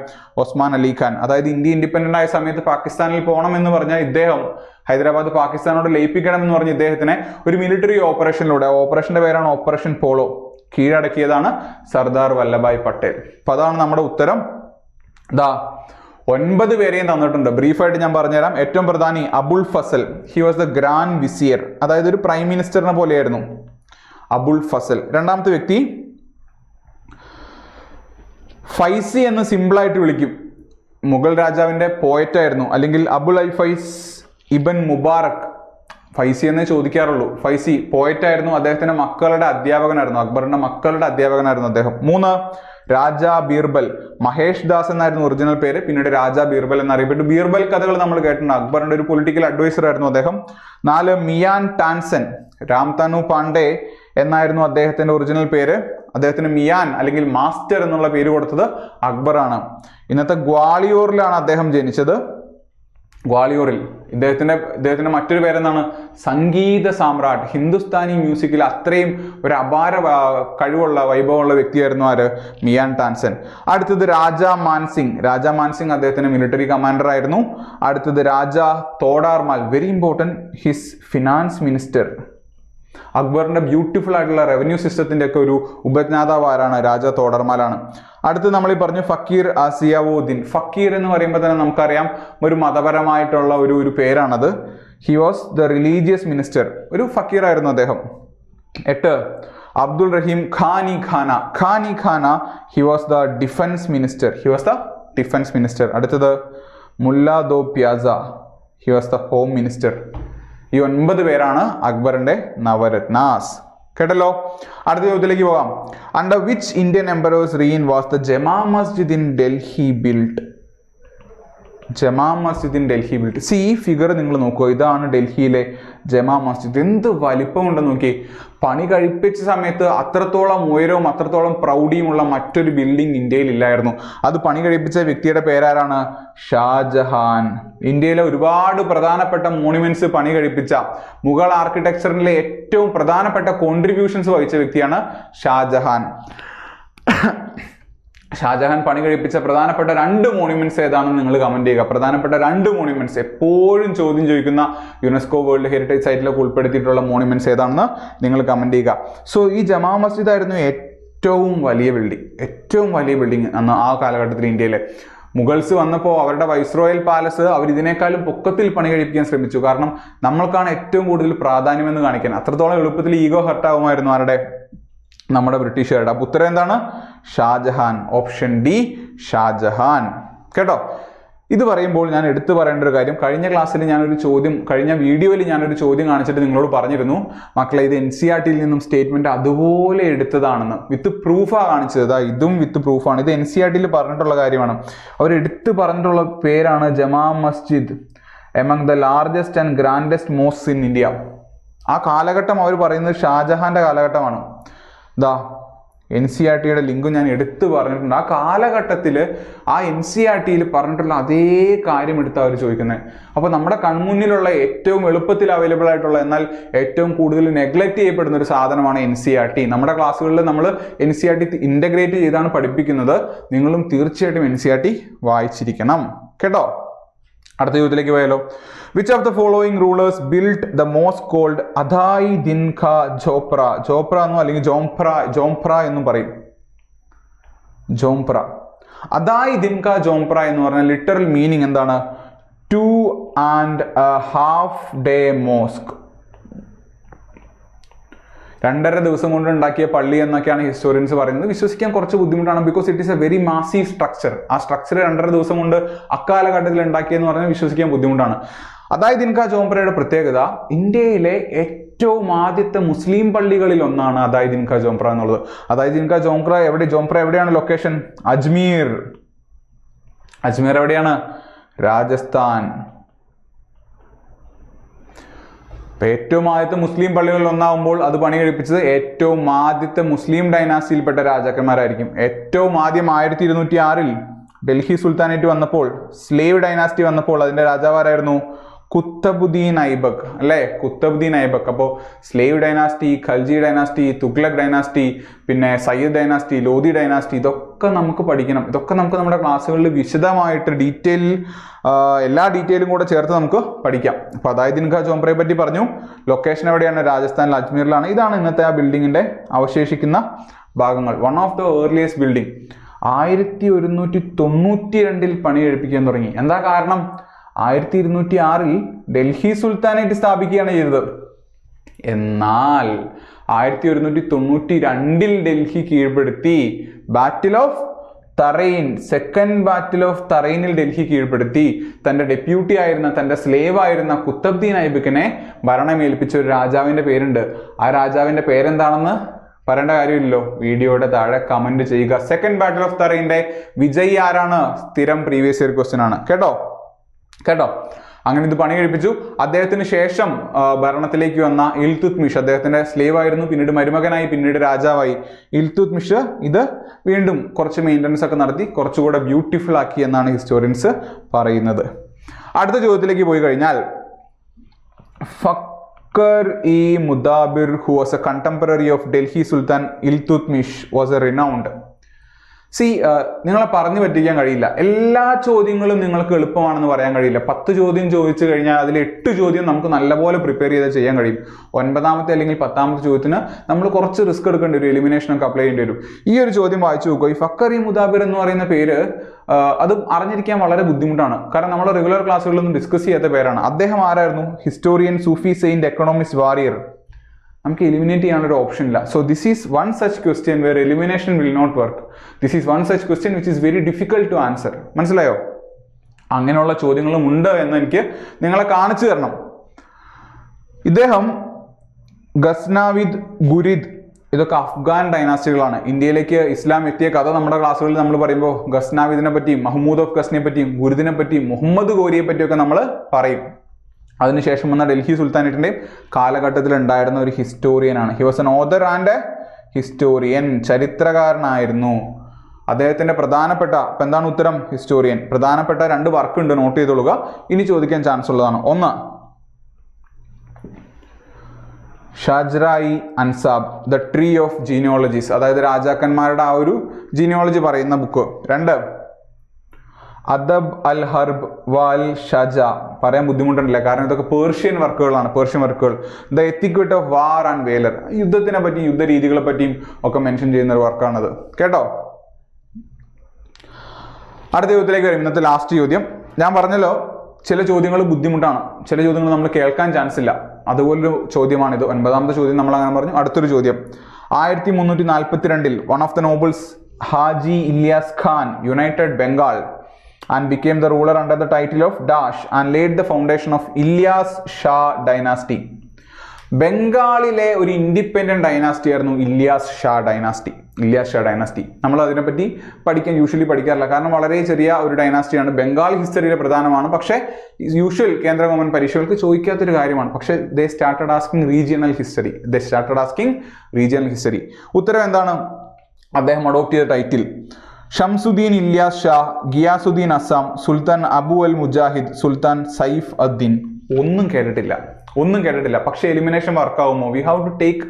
ഒസ്മാൻ അലി ഖാൻ. അതായത് ഇന്ത്യ ഇൻഡിപെൻഡന്റ് ആയ സമയത്ത് പാകിസ്ഥാനിൽ പോകണം എന്ന് പറഞ്ഞാൽ ഇദ്ദേഹം ഹൈദരാബാദ് പാകിസ്ഥാനോട് ലയിപ്പിക്കണം എന്ന് പറഞ്ഞ് ഇദ്ദേഹത്തിനെ ഒരു മിലിറ്ററി ഓപ്പറേഷനിലൂടെ, ഓപ്പറേഷന്റെ പേരാണ് ഓപ്പറേഷൻ പോളോ, കീഴടക്കിയതാണ് സർദാർ വല്ലഭായ് പട്ടേൽ. അപ്പൊ അതാണ് നമ്മുടെ ഉത്തരം. 9 പേരെയും തന്നിട്ടുണ്ട്. ബ്രീഫായിട്ട് ഞാൻ പറഞ്ഞുതരാം. ഏറ്റവും പ്രധാനി Abul Fazal. He was the grand vizier, അതായത് ഒരു പ്രൈം മിനിസ്റ്ററിനെ പോലെയായിരുന്നു അബുൽ ഫസൽ. രണ്ടാമത്തെ വ്യക്തി ഫൈസി എന്ന് സിമ്പിളായിട്ട് വിളിക്കും. മുഗൾ രാജാവിന്റെ പോയറ്റായിരുന്നു, അല്ലെങ്കിൽ അബുൽ ഫൈസ് ഇബൻ മുബാറക്. ഫൈസി എന്നേ ചോദിക്കാറുള്ളൂ. ഫൈസി പോയറ്റായിരുന്നു. അദ്ദേഹത്തിന്റെ മക്കളുടെ അധ്യാപകനായിരുന്നു. അക്ബറിന്റെ മക്കളുടെ അധ്യാപകനായിരുന്നു അദ്ദേഹം. 3 രാജാ ബീർബൽ. മഹേഷ് ദാസ് എന്നായിരുന്നു ഒറിജിനൽ പേര്, പിന്നീട് രാജാ ബീർബൽ എന്നറിയപ്പെട്ടു. ബീർബൽ കഥകൾ നമ്മൾ കേട്ടിട്ടുണ്ട്. അക്ബറിന്റെ ഒരു പൊളിറ്റിക്കൽ അഡ്വൈസർ ആയിരുന്നു അദ്ദേഹം. 4 മിയാൻ ടാൻസൻ. രാംതനു പാണ്ഡെ എന്നായിരുന്നു അദ്ദേഹത്തിന്റെ ഒറിജിനൽ പേര്. അദ്ദേഹത്തിന് മിയാൻ അല്ലെങ്കിൽ മാസ്റ്റർ എന്നുള്ള പേര് കൊടുത്തത് അക്ബറാണ്. ഇന്നത്തെ ഗ്വാളിയോറിലാണ് അദ്ദേഹം ജനിച്ചത്. ഗ്വാളിയോറിൽ. ഇദ്ദേഹത്തിന്റെ മറ്റൊരു പേരെന്താണ്? സംഗീത സാമ്രാട്ട്. ഹിന്ദുസ്ഥാനി മ്യൂസിക്കിൽ അത്രയും ഒരു അപാര കഴിവുള്ള വൈഭവമുള്ള വ്യക്തിയായിരുന്നു ആര്? മിയാൻ ടാൻസൻ. അടുത്തത് രാജാ മാൻസിംഗ്. രാജാ മാൻസിംഗ് അദ്ദേഹത്തിന്റെ മിലിറ്ററി കമാൻഡർ ആയിരുന്നു. അടുത്തത് Raja Todarmal. Very important, his finance minister. അക്ബറിന്റെ ബ്യൂട്ടിഫുൾ ആയിട്ടുള്ള റവന്യൂ സിസ്റ്റത്തിന്റെ ഒക്കെ ഒരു ഉപജ്ഞാതാവ് ആരാണ്? രാജാ തോഡർമാലാണ്. അടുത്ത് നമ്മൾ ഈ പറഞ്ഞു ഫക്കീർ ആസിയാവുദ്ദീൻ. ഫക്കീർ എന്ന് പറയുമ്പോൾ തന്നെ നമുക്കറിയാം ഒരു മതപരമായിട്ടുള്ള ഒരു പേരാണത്. He was the religious minister. ഒരു ഫക്കീർ ആയിരുന്നു അദ്ദേഹം. 8 Abdul Rahim Khani Khana. He was the defence minister. അടുത്തത് Mulla Do Pyaza. He was the home minister. ഈ 9 പേരാണ് അക്ബറിന്റെ നവരത്നാസ്. കേട്ടല്ലോ. അടുത്ത ചോദ്യത്തിലേക്ക് പോകാം. Under which Indian emperor's reign was the Jama Masjid in Delhi build? ഈ ഫിഗർ നിങ്ങൾ നോക്കുക. ഇതാണ് ഡൽഹിയിലെ ജമാ മസ്ജിദ്. എന്ത് വലിപ്പമുണ്ടെന്ന് നോക്കി. പണി കഴിപ്പിച്ച സമയത്ത് അത്രത്തോളം ഉയരവും അത്രത്തോളം പ്രൗഢിയുമുള്ള മറ്റൊരു ബിൽഡിംഗ് ഇന്ത്യയിൽ ഇല്ലായിരുന്നു. അത് പണി കഴിപ്പിച്ച വ്യക്തിയുടെ പേരാരാണ്? ഷാജഹാൻ. ഇന്ത്യയിലെ ഒരുപാട് പ്രധാനപ്പെട്ട മോണുമെന്റ്സ് പണി കഴിപ്പിച്ച, മുഗൾ ആർക്കിടെക്ചറിലെ ഏറ്റവും പ്രധാനപ്പെട്ട കോൺട്രിബ്യൂഷൻസ് വഹിച്ച വ്യക്തിയാണ് ഷാജഹാൻ. ഷാജഹാൻ പണി കഴിപ്പിച്ച പ്രധാനപ്പെട്ട 2 മോണുമെന്റ്സ് ഏതാണെന്ന് നിങ്ങൾ കമന്റ് ചെയ്യുക. പ്രധാനപ്പെട്ട 2 മോണുമെന്റ്സ്, എപ്പോഴും ചോദ്യം ചോദിക്കുന്ന, യുനെസ്കോ വേൾഡ് ഹെറിറ്റേജ് സൈറ്റിലൊക്കെ ഉൾപ്പെടുത്തിയിട്ടുള്ള മോണുമെന്റ്സ് ഏതാണെന്ന് നിങ്ങൾ കമന്റ് ചെയ്യുക. സോ ഈ ജമാ മസ്ജിദ് ആയിരുന്നു ഏറ്റവും വലിയ ബിൽഡിംഗ് അന്ന് ആ കാലഘട്ടത്തിൽ ഇന്ത്യയിലെ. മുഗൾസ് വന്നപ്പോൾ അവരുടെ വൈസ്രോയൽ പാലസ് അവർ ഇതിനേക്കാളും പൊക്കത്തിൽ പണി കഴിപ്പിക്കാൻ ശ്രമിച്ചു. കാരണം നമ്മൾക്കാണ് ഏറ്റവും കൂടുതൽ പ്രാധാന്യമെന്ന് കാണിക്കാൻ. അത്രത്തോളം എളുപ്പത്തിൽ ഈഗോ ഹർട്ടാവുമായിരുന്നു ആരുടെ? നമ്മുടെ ബ്രിട്ടീഷുകാരുടെ. അപ്പൊ ഉത്തരം എന്താണ്? ഷാജഹാൻ. Option D, Shahjahan. കേട്ടോ? ഇത് പറയുമ്പോൾ ഞാൻ എടുത്തു പറയേണ്ട ഒരു കാര്യം, കഴിഞ്ഞ വീഡിയോയിൽ ഞാനൊരു ചോദ്യം കാണിച്ചിട്ട് നിങ്ങളോട് പറഞ്ഞിരുന്നു മക്കളെ ഇത് NCERT-യിൽ നിന്നും സ്റ്റേറ്റ്മെന്റ് അതുപോലെ എടുത്തതാണെന്ന്. വിത്ത് പ്രൂഫാണ് കാണിച്ചത്. ഇതും വിത്ത് പ്രൂഫാണ്. ഇത് NCERT-യിൽ പറഞ്ഞിട്ടുള്ള കാര്യമാണ്. അവർ എടുത്തു പറഞ്ഞിട്ടുള്ള പേരാണ് Jama Masjid among the largest and grandest mosques in India. ആ കാലഘട്ടം അവർ പറയുന്നത് ഷാജഹാന്റെ കാലഘട്ടമാണ്. NCERT-യുടെ ലിങ്കും ഞാൻ എടുത്തു പറഞ്ഞിട്ടുണ്ട്. ആ കാലഘട്ടത്തിൽ ആ NCERT-യിൽ പറഞ്ഞിട്ടുള്ള അതേ കാര്യം എടുത്ത് അവർ ചോദിക്കുന്നത്. അപ്പോൾ നമ്മുടെ കൺമുന്നിലുള്ള ഏറ്റവും എളുപ്പത്തിൽ അവൈലബിൾ ആയിട്ടുള്ള എന്നാൽ ഏറ്റവും കൂടുതൽ നെഗ്ലക്ട് ചെയ്യപ്പെടുന്ന ഒരു സാധനമാണ് NCERT. നമ്മുടെ ക്ലാസ്സുകളിൽ നമ്മൾ NCERT ഇൻ്റഗ്രേറ്റ് ചെയ്താണ് പഠിപ്പിക്കുന്നത്. നിങ്ങളും തീർച്ചയായിട്ടും NCERT വായിച്ചിരിക്കണം. കേട്ടോ? അടുത്ത ചോദ്യത്തിലേക്ക് പോയാലോ. Which of the following rulers build the mosque called Adhai Din Ka Jhopra? Jhopra എന്നോ അല്ലെങ്കിൽ ജോംപ്ര എന്നും പറയും. ജോംപ്ര. അദായി ദിൻ ഖാ ജോംപ്ര എന്ന് പറഞ്ഞാൽ ലിറ്ററൽ മീനിങ് എന്താണ്? 2.5 day മോസ്ക്. 2.5 ദിവസം കൊണ്ട് ഉണ്ടാക്കിയ പള്ളി എന്നൊക്കെയാണ് ഹിസ്റ്റോറിയൻസ് പറയുന്നത്. വിശ്വസിക്കാൻ കുറച്ച് ബുദ്ധിമുട്ടാണ്. Because it is A very massive structure. ആ സ്ട്രക്ചർ 2.5 ദിവസം കൊണ്ട് അക്കാലഘട്ടത്തിൽ ഉണ്ടാക്കിയെന്ന് പറഞ്ഞാൽ വിശ്വസിക്കാൻ ബുദ്ധിമുട്ടാണ്. അതായത് ദിൻ ഖാ ജോംപ്രയുടെ പ്രത്യേകത ഇന്ത്യയിലെ ഏറ്റവും ആദ്യത്തെ മുസ്ലിം പള്ളികളിൽ ഒന്നാണ് അതായത് ദിൻ ഖാ ജോംപ്ര എന്നുള്ളത്. അതായത് ദിൻ ഖാ ജോംപ്ര എവിടെയാണ് ലൊക്കേഷൻ? അജ്മീർ. അജ്മീർ എവിടെയാണ്? രാജസ്ഥാൻ. ഏറ്റവും ആദ്യത്തെ മുസ്ലിം പള്ളികളിൽ ഒന്നാവുമ്പോൾ അത് പണി കഴിപ്പിച്ചത് ഏറ്റവും ആദ്യത്തെ മുസ്ലിം ഡൈനാസ്റ്റിയിൽപ്പെട്ട രാജാക്കന്മാരായിരിക്കും. ഏറ്റവും ആദ്യം 1206-ൽ ഡൽഹി സുൽത്താനേറ്റ് വന്നപ്പോൾ, സ്ലേവ് ഡൈനാസ്റ്റി വന്നപ്പോൾ അതിന്റെ രാജാവാരായിരുന്നു? കുത്തബുദ്ദീൻ ഐബക്ക്. അല്ലേ? കുത്തബുദ്ദീൻ ഐബക്ക്. അപ്പോൾ slave dynasty, Khalji dynasty, Tughlaq dynasty, പിന്നെ സയ്യിദ് ഡൈനാസ്റ്റി, ലോധി ഡൈനാസ്റ്റി, ഇതൊക്കെ നമുക്ക് പഠിക്കണം. ഇതൊക്കെ നമുക്ക് നമ്മുടെ ക്ലാസ്സുകളിൽ വിശദമായിട്ട് എല്ലാ ഡീറ്റെയിലും കൂടെ ചേർത്ത് നമുക്ക് പഠിക്കാം. അപ്പോൾ അതായത് ദിൻ ഖാ ജോംപ്രയെ പറ്റി പറഞ്ഞു. ലൊക്കേഷൻ എവിടെയാണ്? രാജസ്ഥാനിൽ അജ്മീറിലാണ്. ഇതാണ് ഇന്നത്തെ ആ ബിൽഡിങ്ങിന്റെ അവശേഷിക്കുന്ന ഭാഗങ്ങൾ. One of the earliest building. 1192-ൽ പണി കഴിപ്പിക്കാൻ തുടങ്ങി. എന്താ കാരണം? 1206-ൽ ഡൽഹി സുൽത്താനേറ്റ് സ്ഥാപിക്കുകയാണ് ചെയ്തത്. എന്നാൽ 1192-ൽ ഡൽഹി കീഴ്പ്പെടുത്തി. Battle of Tarain, second battle of തറൈനിൽ ഡൽഹി കീഴ്പ്പെടുത്തി. തന്റെ ഡെപ്യൂട്ടി ആയിരുന്ന, തന്റെ സ്ലേവ് ആയിരുന്ന കുത്തബ്ദീൻ ഐബക്കിനെ ഭരണമേൽപ്പിച്ച ഒരു രാജാവിന്റെ പേരുണ്ട്. ആ രാജാവിന്റെ പേരെന്താണെന്ന് പറയേണ്ട കാര്യമില്ലല്ലോ. വീഡിയോയുടെ താഴെ കമന്റ് ചെയ്യുക. സെക്കൻഡ് ബാറ്റിൽ ഓഫ് തറൈന്റെ വിജയി ആരാണ്? സ്ഥിരം പ്രീവിയസ് ഇയർ ക്വസ്റ്റ്യൻ ആണ്. കേട്ടോ? അങ്ങനെ ഇത് പണി കഴിപ്പിച്ചു. അദ്ദേഹത്തിന് ശേഷം ഭരണത്തിലേക്ക് വന്ന ഇൽതുത്മിഷ്, അദ്ദേഹത്തിന്റെ സ്ലേവ് ആയിരുന്നു, പിന്നീട് മരുമകനായി, പിന്നീട് രാജാവായി. ഇൽതുത്മിഷ് ഇത് വീണ്ടും കുറച്ച് മെയിൻ്റനൻസ് ഒക്കെ നടത്തി കുറച്ചുകൂടെ ബ്യൂട്ടിഫുൾ ആക്കി എന്നാണ് ഹിസ്റ്റോറിയൻസ് പറയുന്നത്. അടുത്ത ചോദ്യത്തിലേക്ക് പോയി കഴിഞ്ഞാൽ, ഫക്കർ-ഇ-മുദാബിർ who was a contemporary of Delhi Sultan Iltutmish was a renowned. നിങ്ങളെ പറഞ്ഞു പറ്റിക്കാൻ കഴിയില്ല. എല്ലാ ചോദ്യങ്ങളും നിങ്ങൾക്ക് എളുപ്പമാണെന്ന് പറയാൻ കഴിയില്ല. 10 ചോദ്യം ചോദിച്ചു കഴിഞ്ഞാൽ അതിൽ 8 ചോദ്യം നമുക്ക് നല്ലപോലെ പ്രിപ്പയർ ചെയ്ത് ചെയ്യാൻ കഴിയും. 9ാമത്തെ അല്ലെങ്കിൽ 10ാമത്തെ ചോദ്യത്തിന് നമ്മൾ കുറച്ച് റിസ്ക് എടുക്കേണ്ടി വരും, എലിമിനേഷനൊക്കെ അപ്ലൈ ചെയ്യേണ്ടി വരും. ഈ ഒരു ചോദ്യം വായിച്ചു നോക്കുക. ഈ ഫക്കർ-ഇ-മുദാബിർ എന്ന് പറയുന്ന പേര് അത് അറിഞ്ഞിരിക്കാൻ വളരെ ബുദ്ധിമുട്ടാണ്. കാരണം നമ്മൾ റെഗുലർ ക്ലാസ്സുകളിലൊന്നും ഡിസ്കസ് ചെയ്യാത്ത പേരാണ്. അദ്ദേഹം ആരായിരുന്നു? Historian, Sufi saint, economist, warrior. നമുക്ക് എലിമിനേറ്റ് ചെയ്യാനൊരു ഓപ്ഷൻ ഇല്ല. So this is one such question where elimination will not work. This is one such question which is very difficult to answer. മനസ്സിലായോ? അങ്ങനെയുള്ള ചോദ്യങ്ങളും ഉണ്ട് എന്ന് എനിക്ക് നിങ്ങളെ കാണിച്ചു തരണം. ഇദ്ദേഹം ഗസ്നാവിദ്, ഗുരിദ്, ഇതൊക്കെ അഫ്ഗാൻ ഡൈനാസ്റ്റികളാണ്. ഇന്ത്യയിലേക്ക് ഇസ്ലാം എത്തിയ കഥ നമ്മുടെ ക്ലാസ്സുകളിൽ നമ്മൾ പറയുമ്പോൾ ഗസ്നാവിദിനെ പറ്റിയും, മഹ്മൂദ് ഓഫ് ഗസ്നിയെ പറ്റിയും, ഗുരിദിനെ പറ്റിയും, മുഹമ്മദ് ഗോരിയെ പറ്റിയൊക്കെ നമ്മൾ പറയും. അതിനുശേഷം വന്ന ഡൽഹി സുൽത്താനേറ്റിന്റെ കാലഘട്ടത്തിൽ ഉണ്ടായിരുന്ന ഒരു ഹിസ്റ്റോറിയനാണ്. He was an author and historian. ചരിത്രകാരനായിരുന്നു. അദ്ദേഹത്തിന്റെ പ്രധാനപ്പെട്ട, ഇപ്പം എന്താണ് ഉത്തരം? ഹിസ്റ്റോറിയൻ. പ്രധാനപ്പെട്ട 2 വർക്ക് ഉണ്ട്, നോട്ട് ചെയ്തോളുക. ഇനി ചോദിക്കാൻ ചാൻസ് ഉള്ളതാണ്. 1 Shajrai Ansab, the tree of genealogies, അതായത് രാജാക്കന്മാരുടെ ആ ഒരു ജീനിയോളജി പറയുന്ന ബുക്ക്. 2 അദബ് അൽ ഹർബ് വാൽ ഷജ. പറയാൻ ബുദ്ധിമുട്ടുണ്ടല്ലേ, കാരണം ഇതൊക്കെ പേർഷ്യൻ വർക്കുകളാണ്. The etiquette of war and valour, യുദ്ധത്തിനെ പറ്റിയും യുദ്ധരീതികളെ പറ്റിയും ഒക്കെ മെൻഷൻ ചെയ്യുന്ന ഒരു വർക്കാണത്. കേട്ടോ? അടുത്ത ചോദ്യത്തിലേക്ക് വരും. ഇന്നത്തെ ലാസ്റ്റ് ചോദ്യം. ഞാൻ പറഞ്ഞല്ലോ ചില ചോദ്യങ്ങൾ ബുദ്ധിമുട്ടാണ്, ചില ചോദ്യങ്ങൾ നമ്മൾ കേൾക്കാൻ ചാൻസ് ഇല്ല. അതുപോലൊരു ചോദ്യമാണിത്. 9ാമത്തെ ചോദ്യം നമ്മൾ അങ്ങനെ പറഞ്ഞു. അടുത്തൊരു ചോദ്യം. 1342 one of the nobles Haji Ilyas Khan United Bengal and became the ruler under the title of Dash and laid the foundation of Ilyas Shah dynasty. ബംഗാളിലെ ഒരു ഇൻഡിപെൻഡന്റ് ഡൈനാസ്റ്റി ആയിരുന്നു ഇല്യാസ് ഷാ ഡൈനാസ്റ്റി. നമ്മൾ അതിനെപ്പറ്റി യൂഷ്വലി പഠിക്കാറില്ല, കാരണം വളരെ ചെറിയ ഒരു ഡൈനാസ്റ്റിയാണ്. ബംഗാൾ ഹിസ്റ്ററിയിലെ പ്രധാനമാണ്, പക്ഷേ യൂഷ്വൽ കേന്ദ്ര ഗവൺമെന്റ് പരീക്ഷകൾക്ക് ചോദിക്കാത്തൊരു കാര്യമാണ്. പക്ഷേ they started asking regional history. ഉത്തരം എന്താണ്? അദ്ദേഹം അഡോപ്റ്റ് ചെയ്ത ടൈറ്റിൽ ഷംസുദ്ദീൻ ഇല്യാസ് ഷാ, ഗിയാസുദ്ദീൻ അസം, സുൽത്താൻ അബു അൽ മുജാഹിദ്, സുൽത്താൻ സൈഫ് അദ്ദീൻ. ഒന്നും കേട്ടിട്ടില്ല. പക്ഷേ എലിമിനേഷൻ വർക്കാവുമോ? We have to take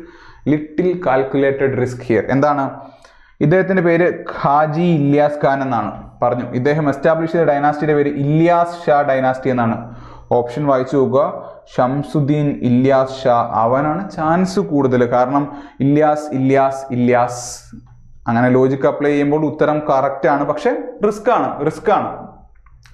little calculated risk here. എന്താണ്? ഇദ്ദേഹത്തിന്റെ പേര് ഹാജി ഇല്യാസ് ഖാൻ എന്നാണ് പറഞ്ഞു. ഇദ്ദേഹം എസ്റ്റാബ്ലിഷ് ചെയ്ത ഡൈനാസ്റ്റിയുടെ പേര് ഇല്യാസ് ഷാ ഡൈനാസ്റ്റി എന്നാണ്. ഓപ്ഷൻ വായിച്ചു നോക്കുക. ഷംസുദ്ദീൻ ഇല്യാസ് ഷാ, അവനാണ് ചാൻസ് കൂടുതൽ. കാരണം ഇല്യാസ് അങ്ങനെ ലോജിക്ക് അപ്ലൈ ചെയ്യുമ്പോൾ ഉത്തരം കറക്റ്റ് ആണ്, പക്ഷെ റിസ്ക് ആണ്.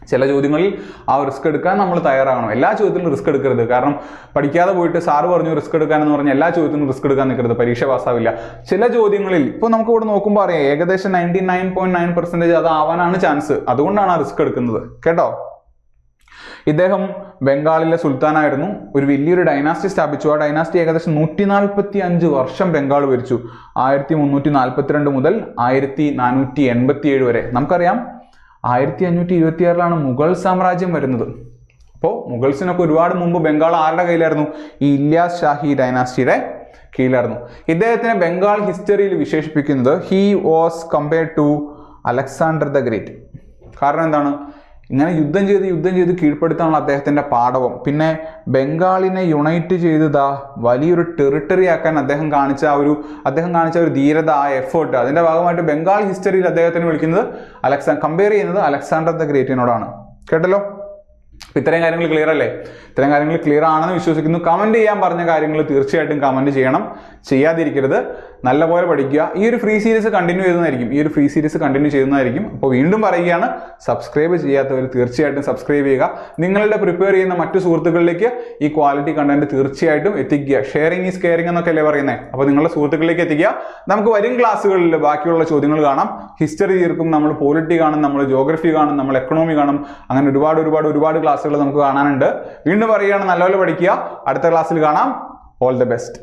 ചില ചോദ്യങ്ങളിൽ ആ റിസ്ക് എടുക്കാൻ നമ്മൾ തയ്യാറാകണം. എല്ലാ ചോദ്യത്തിലും റിസ്ക് എടുക്കരുത്. കാരണം പഠിക്കാതെ പോയിട്ട് സാറ് പറഞ്ഞു റിസ്ക് എടുക്കാനെന്ന് പറഞ്ഞാൽ എല്ലാ ചോദ്യത്തിലും റിസ്ക് എടുക്കാൻ നിൽക്കരുത്, പരീക്ഷ പാസ്സാവില്ല. ചില ചോദ്യങ്ങളിൽ ഇപ്പോൾ നമുക്ക് ഇവിടെ നോക്കുമ്പോൾ അറിയാം ഏകദേശം 99.9% അത് ആവാനാണ് ചാൻസ്. അതുകൊണ്ടാണ് ആ റിസ്ക് എടുക്കുന്നത് കേട്ടോ. ഇദ്ദേഹം ബംഗാളിലെ സുൽത്താനായിരുന്നു. ഒരു വലിയൊരു ഡൈനാസ്റ്റി സ്ഥാപിച്ചു. ആ ഡൈനാസ്റ്റി ഏകദേശം 145 വർഷം ബംഗാൾ ഭരിച്ചു. 1342 മുതൽ 1487 വരെ. നമുക്കറിയാം 1526 മുഗൾ സാമ്രാജ്യം വരുന്നത്. അപ്പോൾ മുഗൾസിനൊക്കെ ഒരുപാട് മുമ്പ് ബംഗാൾ ആരുടെ കയ്യിലായിരുന്നു? ഈ ഇല്യാസ് ഷാഹി ഡൈനാസ്റ്റിയുടെ കീഴിലായിരുന്നു. ഇദ്ദേഹത്തിനെ ബംഗാൾ ഹിസ്റ്ററിയിൽ വിശേഷിപ്പിക്കുന്നത് he was compared to Alexander the great. കാരണം എന്താണ്? ഇങ്ങനെ യുദ്ധം ചെയ്ത് കീഴ്പ്പെടുത്താനുള്ള അദ്ദേഹത്തിന്റെ പാടവം, പിന്നെ ബംഗാളിനെ യുണൈറ്റ് ചെയ്തതാ വലിയൊരു ടെറിട്ടറി ആക്കാൻ അദ്ദേഹം കാണിച്ച ഒരു ധീരത, ആ എഫേർട്ട്, അതിന്റെ ഭാഗമായിട്ട് ബംഗാൾ ഹിസ്റ്ററിയിൽ അദ്ദേഹത്തിന് വിളിക്കുന്നത് കമ്പയർ ചെയ്യുന്നത് അലക്സാണ്ടർ ദ ഗ്രേറ്റിനോടാണ്. കേട്ടല്ലോ. ഇത്രയും കാര്യങ്ങൾ ക്ലിയർ അല്ലേ? ഇത്രയും കാര്യങ്ങൾ ക്ലിയർ ആണെന്ന് വിശ്വസിക്കുന്നു. കമന്റ് ചെയ്യാൻ പറഞ്ഞ കാര്യങ്ങൾ തീർച്ചയായിട്ടും കമന്റ് ചെയ്യണം, ചെയ്യാതിരിക്കരുത്. നല്ലപോലെ പഠിക്കുക. ഈ ഒരു ഫ്രീ സീരീസ് കണ്ടിന്യൂ ചെയ്യുന്നതായിരിക്കും. അപ്പോൾ വീണ്ടും പറയുകയാണ്, സബ്സ്ക്രൈബ് ചെയ്യാത്തവർ തീർച്ചയായിട്ടും സബ്സ്ക്രൈബ് ചെയ്യുക. നിങ്ങളുടെ പ്രിപ്പയർ ചെയ്യുന്ന മറ്റു സുഹൃത്തുക്കളിലേക്ക് ഈ ക്വാളിറ്റി കണ്ടന്റ് തീർച്ചയായിട്ടും എത്തിക്കുക. ഷെയറിംഗ് ഈസ് കെയറിംഗ് എന്നൊക്കെ അല്ലേ പറയുന്നത്? അപ്പോൾ നിങ്ങളുടെ സുഹൃത്തുക്കളിലേക്ക് എത്തിക്കുക. നമുക്ക് വരും ക്ലാസ്സുകളിൽ ബാക്കിയുള്ള ചോദ്യങ്ങൾ കാണാം. ഹിസ്റ്ററി തീർക്കും, നമ്മൾ പോളിറ്റി കാണും, നമ്മൾ ജോഗ്രഫി കാണും, നമ്മൾ എക്കണോമി കാണും. അങ്ങനെ ഒരുപാട് ക്ലാസ്സുകൾ നമുക്ക് കാണാനുണ്ട്. വീണ്ടും പറയുകയാണ്, നല്ലപോലെ പഠിക്കുക. അടുത്ത ക്ലാസ്സിൽ കാണാം. All the best.